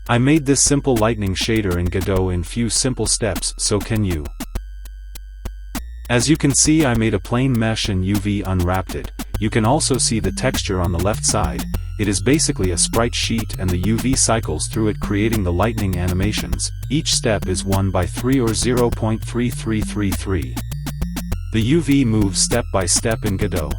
I made this simple lightning shader in Godot in few simple steps, so can you. As you can see, I made a plain mesh and UV unwrapped it. You can also see the texture on the left side. It is basically a sprite sheet and the UV cycles through it, creating the lightning animations. Each step is 1 by 3 or 0.3333. The UV moves step by step in Godot.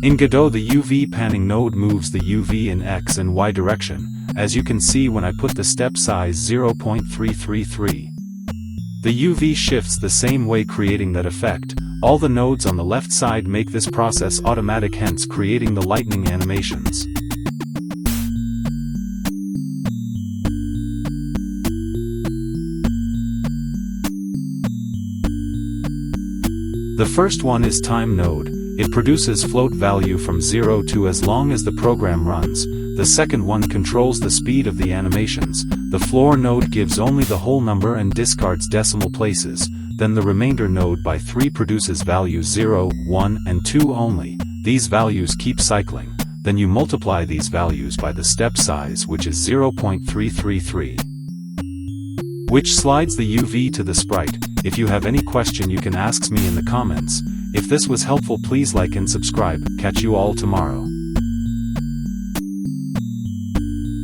In Godot, the UV panning node moves the UV in X and Y direction, as you can see when I put the step size 0.333. The UV shifts the same way, creating that effect. All the nodes on the left side make this process automatic, hence creating the lightning animations. The first one is time node. It produces float value from 0 to as long as the program runs. The second one controls the speed of the animations. The floor node gives only the whole number and discards decimal places. Then the remainder node by 3 produces values 0, 1, and 2 only. These values keep cycling. Then you multiply these values by the step size, which is 0.333. which slides the UV to the sprite. If you have any question, you can ask me in the comments. If this was helpful, please like and subscribe. Catch you all tomorrow.